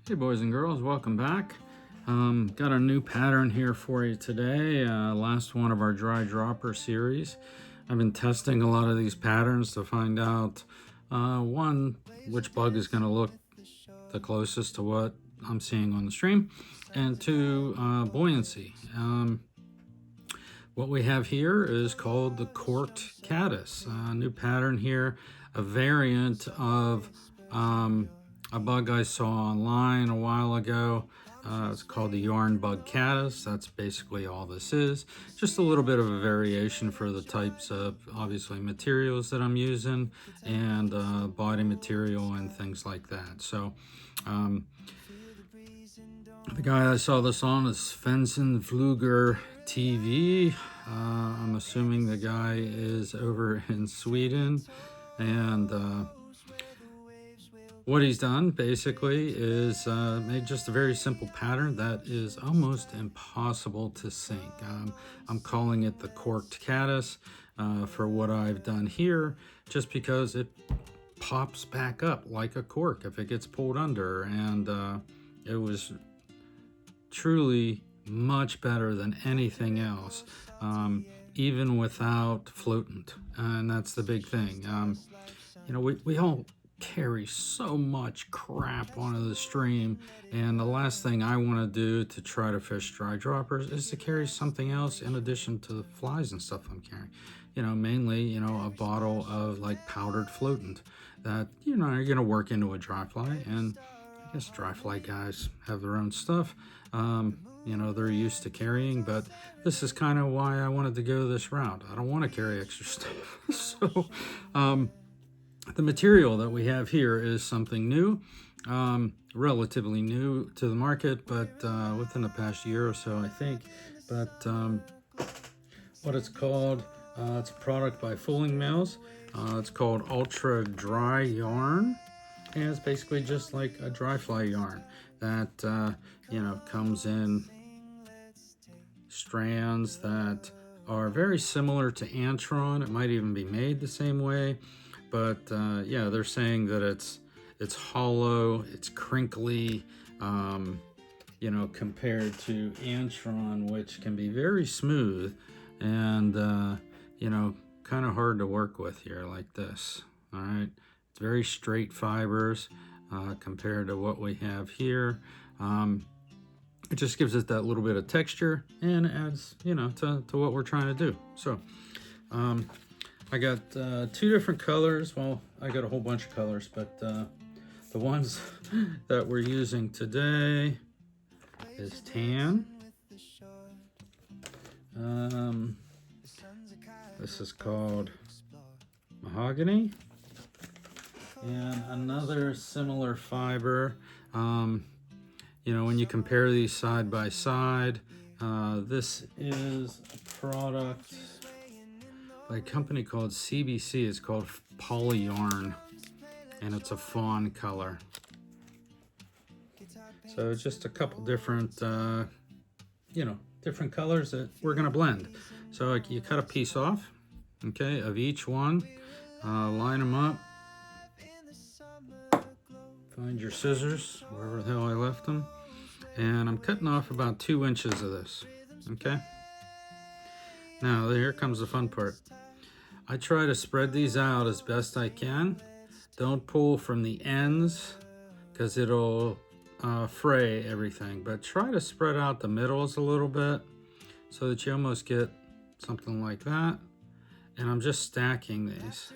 Hey boys and girls, welcome back. Got a new pattern here for you today, last one of our dry dropper series. I've been testing a lot of these patterns to find out, one, which bug is going to look the closest to what I'm seeing on the stream, and two, buoyancy. What we have here is called the Corked Caddis, a new pattern here, a variant of a bug I saw online a while ago. It's called the yarn bug caddis. That's basically all this is. Just a little bit of a variation for the types of, obviously, materials that I'm using and body material and things like that. So the guy I saw this on is Pheasant TV. I'm assuming the guy is over in Sweden, and what he's done basically is made just a very simple pattern that is almost impossible to sink. I'm calling it the Corked Caddis for what I've done here, just because it pops back up like a cork if it gets pulled under, and it was truly much better than anything else, even without floatant, and that's the big thing. You know, we all carry so much crap onto the stream, and the last thing I want to do to try to fish dry droppers is to carry something else in addition to the flies and stuff I'm carrying. You know, mainly, you know, a bottle of like powdered floatant that, you know, you're going to work into a dry fly, and I guess dry fly guys have their own stuff. You know, they're used to carrying, but this is kind of why I wanted to go this route. I don't want to carry extra stuff. So, the material that we have here is something new, relatively new to the market, but within the past year or so, I think. But what it's called, it's a product by Fooling Mills. It's called Ultra Dry Yarn, and it's basically just like a dry fly yarn that, you know, comes in strands that are very similar to Antron. It might even be made the same way. But yeah, they're saying that it's hollow, it's crinkly, you know, compared to Antron, which can be very smooth and, you know, kind of hard to work with here like this. All right, it's very straight fibers compared to what we have here. It just gives it that little bit of texture and adds, you know, to what we're trying to do. So, I got two different colors. Well, I got a whole bunch of colors, but the ones that we're using today is tan. This is called mahogany. And another similar fiber. You know, when you compare these side by side, this is a product by a company called CBC. It's called Polyyarn, and it's a fawn color. So it's just a couple different, you know, different colors that we're gonna blend. So you cut a piece off, okay, of each one, line them up, find your scissors, wherever the hell I left them, and I'm cutting off about 2 inches of this, okay? Now, here comes the fun part. I try to spread these out as best I can. Don't pull from the ends because it'll fray everything, but try to spread out the middles a little bit so that you almost get something like that. And I'm just stacking these,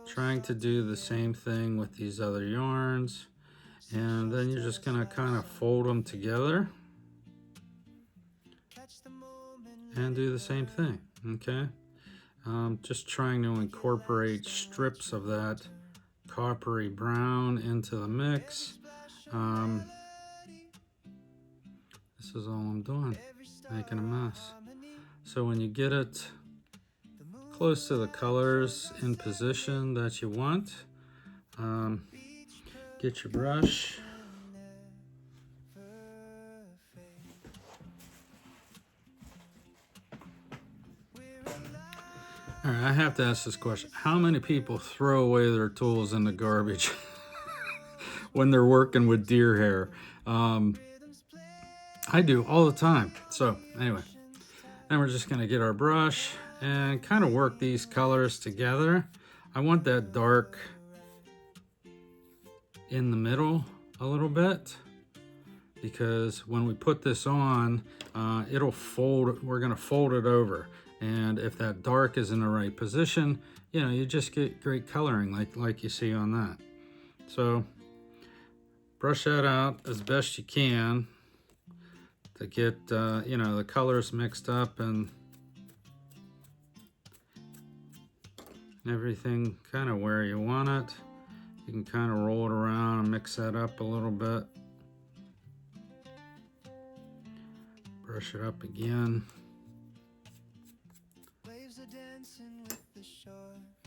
trying to do the same thing with these other yarns. And then you're just gonna kind of fold them together and do the same thing, okay? Just trying to incorporate strips of that coppery brown into the mix. This is all I'm doing, making a mess. So when you get it close to the colors in position that you want, get your brush. All right, I have to ask this question. How many people throw away their tools in the garbage when they're working with deer hair? I do all the time. So anyway, then we're just going to get our brush and kind of work these colors together. I want that dark in the middle a little bit, because when we put this on, it'll fold. We're going to fold it over, and if that dark is in the right position, you know, you just get great coloring like you see on that. So brush that out as best you can to get you know, the colors mixed up and everything kind of where you want it. You can kind of roll it around and mix that up a little bit. Brush it up again.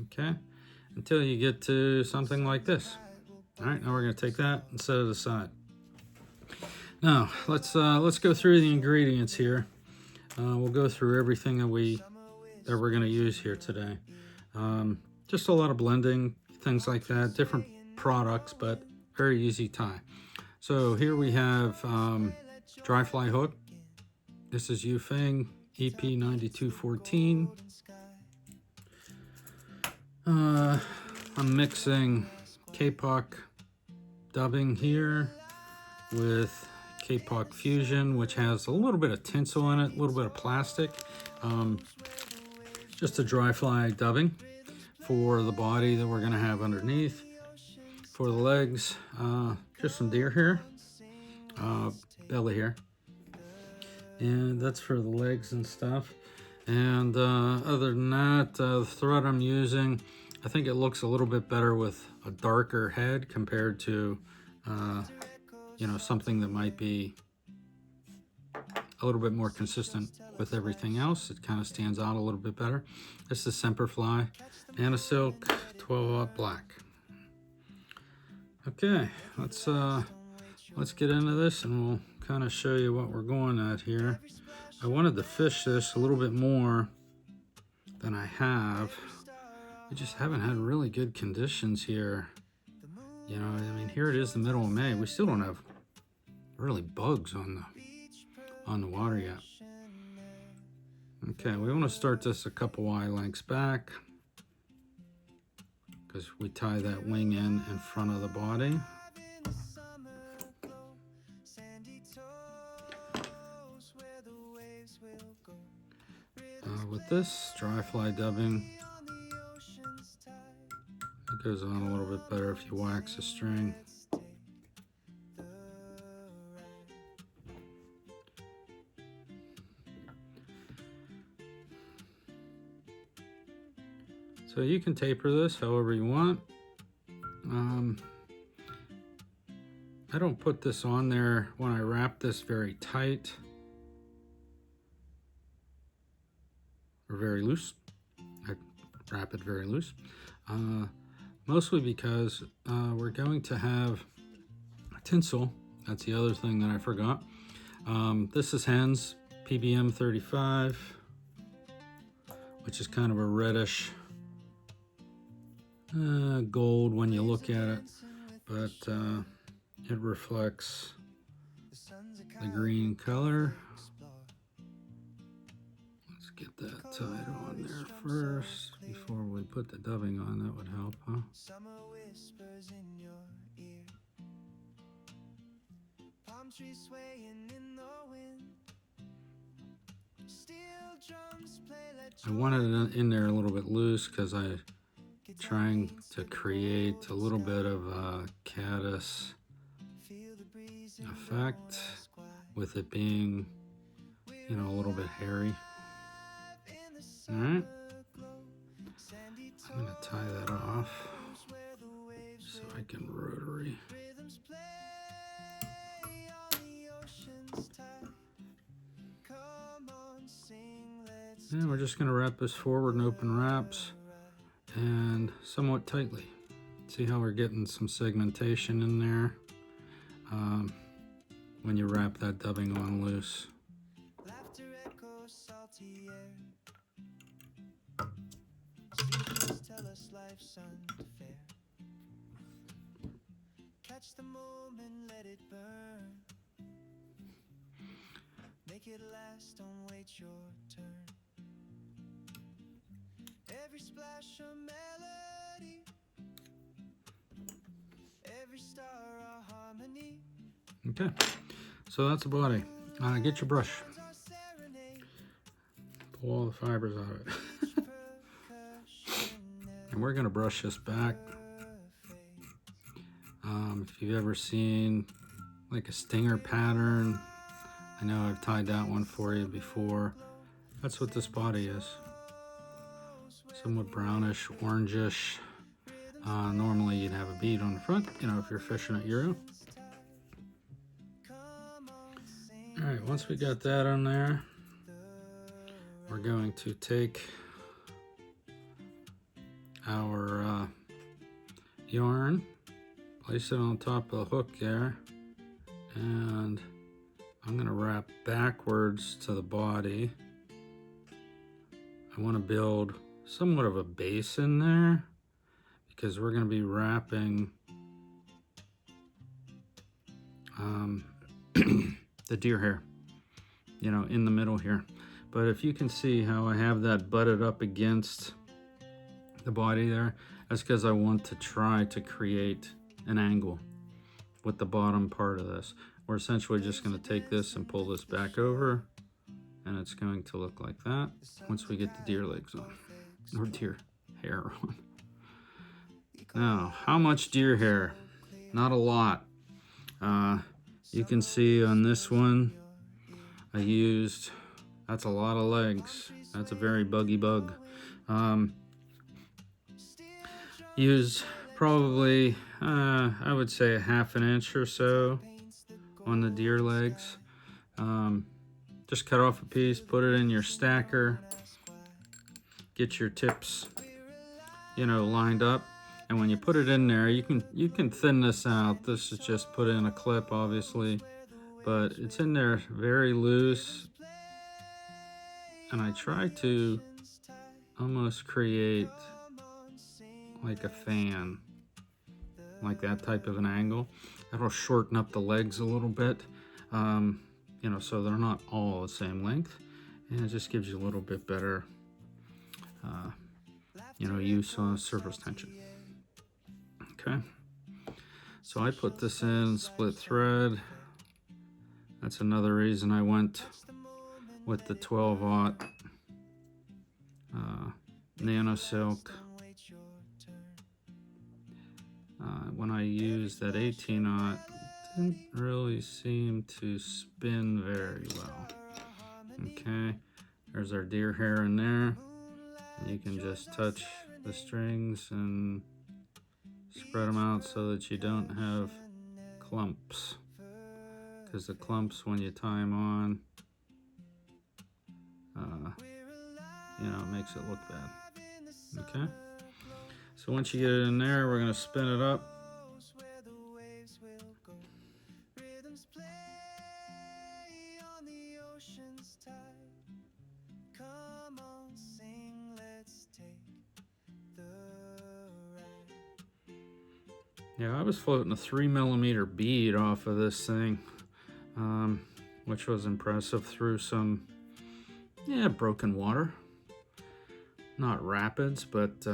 Okay, until you get to something like this. All right, now we're going to take that and set it aside. Now let's go through the ingredients here. We'll go through everything that we're going to use here today. Just a lot of blending, things like that, different products, but very easy tie. So here we have dry fly hook. This is Yufeng EP 9214. I'm mixing Kapok dubbing here with Kapok Fusion, which has a little bit of tinsel in it, a little bit of plastic. Just a dry fly dubbing for the body that we're going to have underneath. For the legs, just some deer hair, belly hair, and that's for the legs and stuff. And other than that, the thread I'm using, I think it looks a little bit better with a darker head compared to you know, something that might be a little bit more consistent with everything else. It kind of stands out a little bit better. This is Semperfly and a silk 12-aught black. Okay, let's get into this and we'll kind of show you what we're going at here. I wanted to fish this a little bit more than I have. I just haven't had really good conditions here. You know, I mean, here it is the middle of May. We still don't have really bugs on the water yet. Okay, we want to start this a couple eye lengths back, because we tie that wing in front of the body. With this dry fly dubbing, it goes on a little bit better if you wax the string. So you can taper this however you want. I don't put this on there when I wrap this very tight or very loose. I wrap it very loose, mostly because we're going to have tinsel. That's the other thing that I forgot. This is Hen's PBM 35, which is kind of a reddish gold when you look at it, but it reflects the green color. Let's get that tied on there first before we put the dubbing on. That would help, huh? I wanted it in there a little bit loose because I'm trying to create a little bit of a caddis effect with it being, you know, a little bit hairy. All right, I'm gonna tie that off so I can rotary. And we're just gonna wrap this forward in open wraps and somewhat tightly. See how we're getting some segmentation in there when you wrap that dubbing on loose. Make it last, don't wait your turn. Every splash a melody, every star a harmony. Okay, so that's the body. Get your brush. Pull all the fibers out of it. And we're gonna brush this back. If you've ever seen like a stinger pattern, I know I've tied that one for you before. That's what this body is. Somewhat brownish, orangish. Normally you'd have a bead on the front, you know, if you're fishing at Euro. All right, once we got that on there, we're going to take our yarn, place it on top of the hook there, and I'm gonna wrap backwards to the body. I want to build somewhat of a base in there because we're going to be wrapping the deer hair, you know, in the middle here. But if you can see how I have that butted up against the body there, that's because I want to try to create an angle with the bottom part of this. We're essentially just going to take this and pull this back over, and it's going to look like that once we get the deer legs on, or deer hair on. Now, how much deer hair? Not a lot. You can see on this one, I used, that's a lot of legs. That's a very buggy bug. Used probably, I would say a half an inch or so on the deer legs. Just cut off a piece, put it in your stacker, get your tips, you know, lined up. And when you put it in there, you can thin this out. This is just put in a clip, obviously, but it's in there very loose. And I try to almost create like a fan, like that type of an angle. That'll shorten up the legs a little bit, you know, so they're not all the same length. And it just gives you a little bit better, you know, use on surface tension. Okay, so I put this in split thread. That's another reason I went with the 12-aught nano silk. When I used that 18-aught, it didn't really seem to spin very well. Okay, there's our deer hair in there. You can just touch the strings and spread them out so that you don't have clumps, because the clumps, when you tie them on, you know, it makes it look bad. Okay, so once you get it in there, we're going to spin it up. Yeah, I was floating a 3mm bead off of this thing, which was impressive, through some, yeah, broken water. Not rapids, but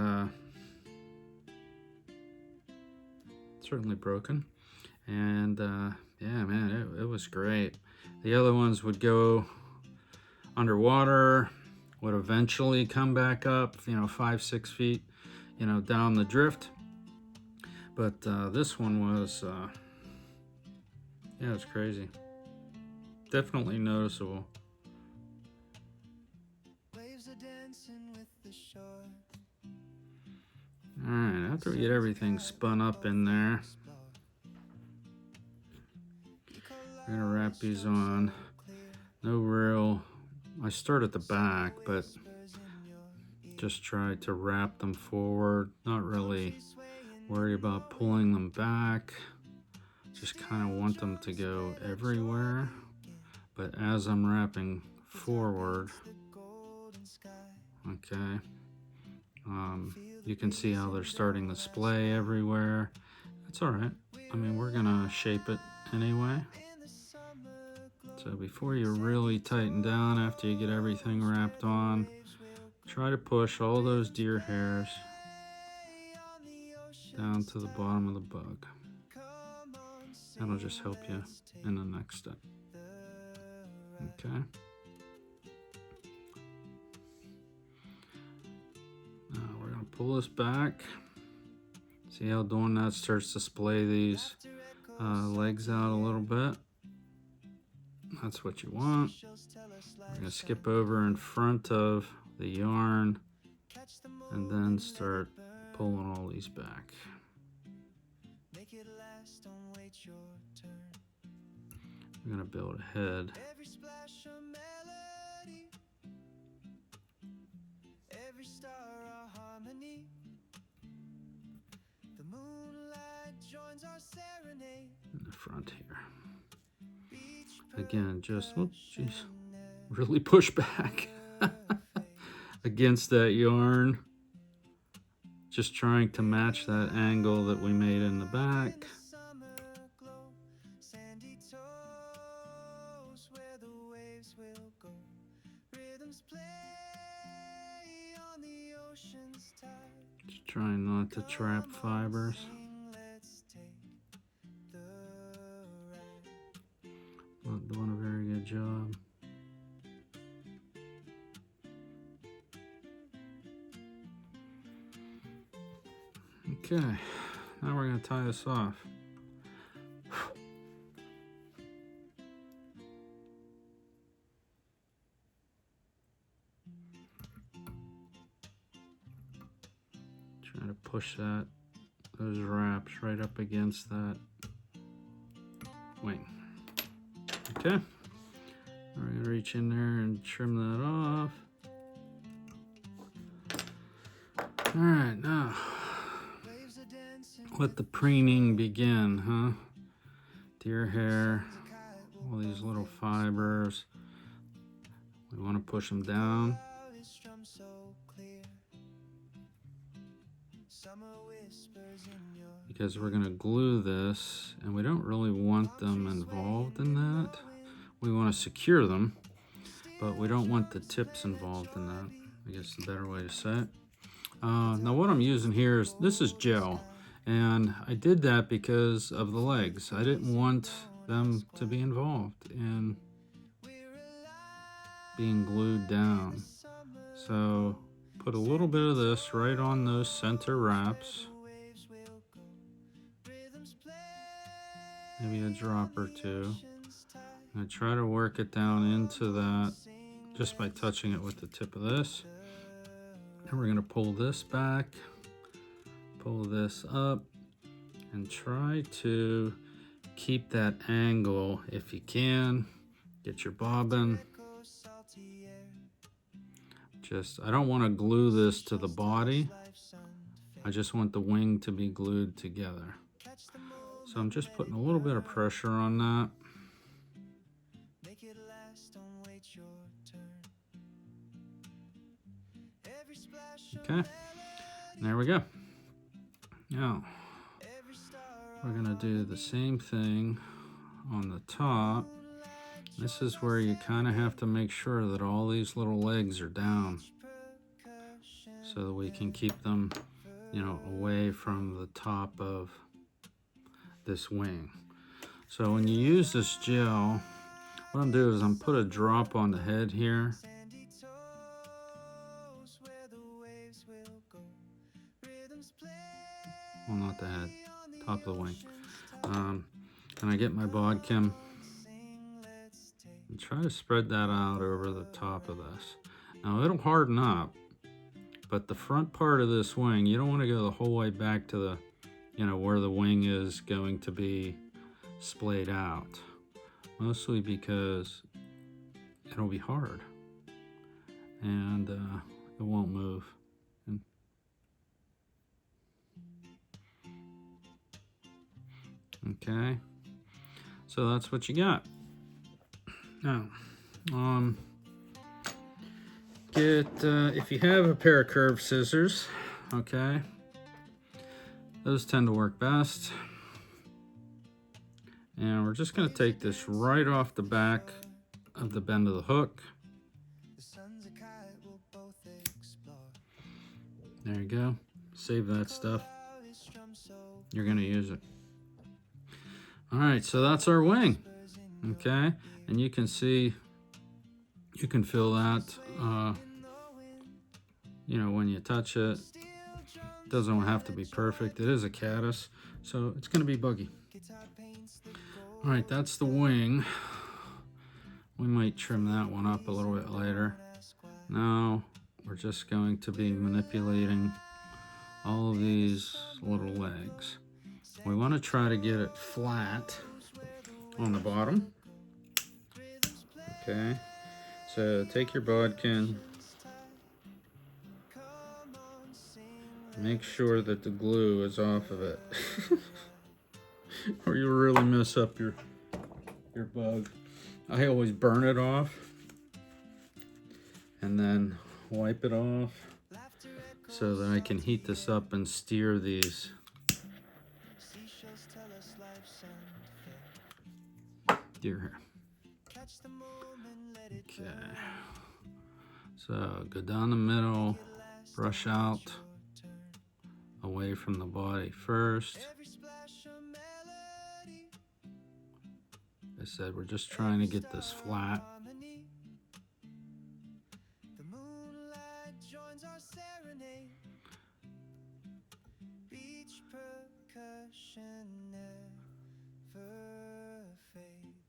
certainly broken. And yeah, man, it was great. The other ones would go underwater, would eventually come back up, you know, 5-6 feet, you know, down the drift. But this one was, yeah, it's crazy. Definitely noticeable. All right, after we get everything spun up in there, we're gonna wrap these on. No real, I start at the back, but just try to wrap them forward. Not really worry about pulling them back. Just kind of want them to go everywhere. But as I'm wrapping forward, okay, you can see how they're starting to splay everywhere. That's all right. I mean, we're gonna shape it anyway. So before you really tighten down, after you get everything wrapped on, try to push all those deer hairs down to the bottom of the bug. That'll just help you in the next step. Okay. Now we're going to pull this back. See how doing that starts to splay these legs out a little bit. That's what you want. We're going to skip over in front of the yarn and then start pulling all these back. We're going to build a head. In the front here. Again, just, oh jeez, really push back against that yarn. Just trying to match that angle that we made in the back. Just trying not to trap fibers. Not doing a very good job. Okay, now we're going to tie this off. Trying to push those wraps right up against that wing. Okay, we're going to reach in there and trim that off. All right, now let the preening begin, huh? Deer hair, all these little fibers. We want to push them down. Because we're going to glue this, and we don't really want them involved in that. We want to secure them, but we don't want the tips involved in that. I guess the better way to say it. Now what I'm using here is, this is gel, and I did that because of the legs. I didn't want them to be involved in being glued down. So put a little bit of this right on those center wraps. Maybe a drop or two. And I try to work it down into that just by touching it with the tip of this. And we're going to pull this back, pull this up, and try to keep that angle if you can. Get your bobbin. I don't want to glue this to the body. I just want the wing to be glued together. So I'm just putting a little bit of pressure on that. Okay, there we go. Now, we're gonna do the same thing on the top. This is where you kind of have to make sure that all these little legs are down so that we can keep them, you know, away from the top of this wing. So when you use this gel, what I'm doing is I'm put a drop on the head here. Well, not the head, top of the wing. And I get my bodkin and try to spread that out over the top of this. Now it'll harden up, but the front part of this wing, you don't want to go the whole way back to the, you know, where the wing is going to be splayed out. Mostly because it'll be hard and it won't move. Okay, so that's what you got. Now, if you have a pair of curved scissors, okay, those tend to work best. And we're just going to take this right off the back of the bend of the hook. The sun's a kite, we'll both explore. There you go. Save that stuff. Out is strum so You're going to use it. All right, so that's our wing. whispers in your Okay, and you can see, you can feel that, in the wind. you know, when you touch it. Steel drums, Doesn't have to be perfect. It is a caddis, so it's going to be buggy. guitar paints the gold. All right, that's the wing. We might trim that one up a little bit later. Ask why. Now we're just going to be manipulating all of these little legs. We want to try to get it flat on the bottom. Okay, so take your bodkin, make sure that the glue is off of it, or you'll really mess up your bug. I always burn it off and then wipe it off so that I can heat this up and steer these. Seashells tell us life's unfair. Dear here. Catch the moment, let it Okay. So go down the middle, brush out turn. away from the body first. Every splash a melody. I said we're just trying to get this flat. Harmony. The moonlight joins our serenade. Beach percussion never fades.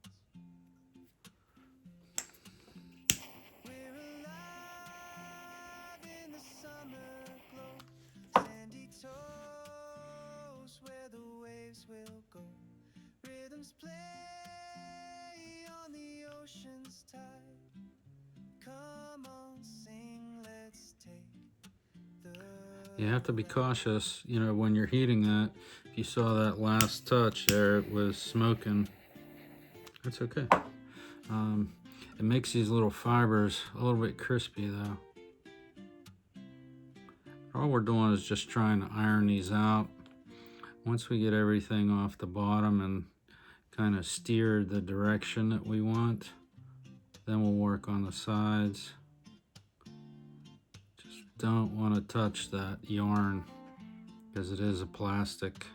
We're alive in the summer glow. Sandy toes where the waves will go. Rhythms play on the ocean's tide. Come on, sing, let's take the You have to be cautious, you know, when you're heating that. If you saw that last touch there, it was smoking. That's okay. It makes these little fibers a little bit crispy though. All we're doing is just trying to iron these out. Once we get everything off the bottom and kind of steer the direction that we want, then we'll work on the sides. Just don't want to touch that yarn because it is a plastic.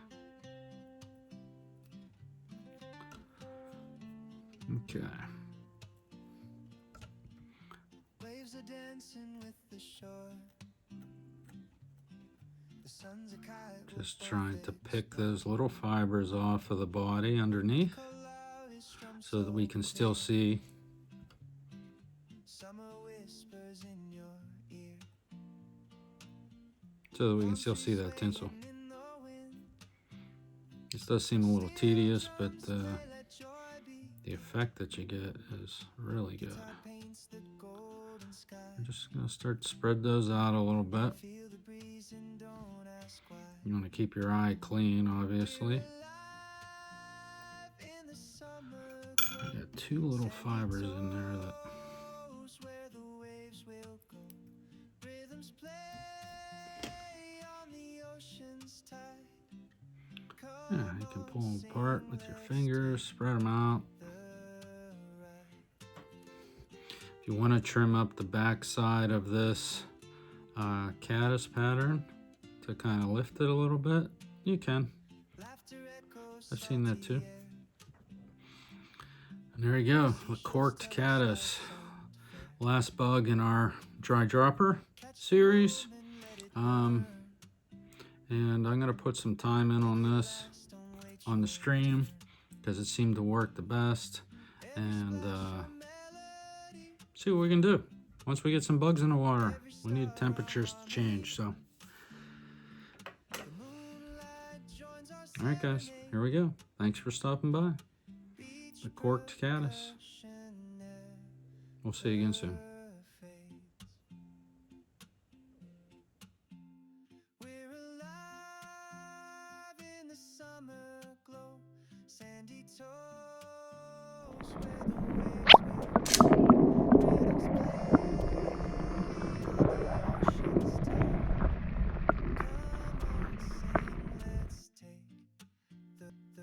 Okay. waves are dancing with the shore. The sun's a kite. we'll Just both trying to explore. pick those little fibers off of the body underneath Call out his strum so that we can still see. Summer whispers in your ear. So that we can still see that tinsel. In the wind. This does seem a little tedious, but Let joy be. the effect that you get is really good. Paints the golden sky. I'm just going to start to spread those out a little bit. Feel the breeze and don't ask why. You want to keep your eye clean, obviously. Alive in the summer glow. I got two little fibers in there that Knows where the waves will go. Rhythms play on the ocean's tide. yeah, you can pull them apart with your fingers, spread them out. If you want to trim up the back side of this caddis pattern to kind of lift it a little bit, you can. I've seen that too. And there you go, the corked caddis. Last bug in our dry dropper series. And I'm going to put some time in on this on the stream because it seemed to work the best. And see what we can do. Once we get some bugs in the water, we need temperatures to change. So, all right, guys, here we go. Thanks for stopping by. The corked caddis. We'll see you again soon. We're alive in the summer glow. Sandy toes where the waves will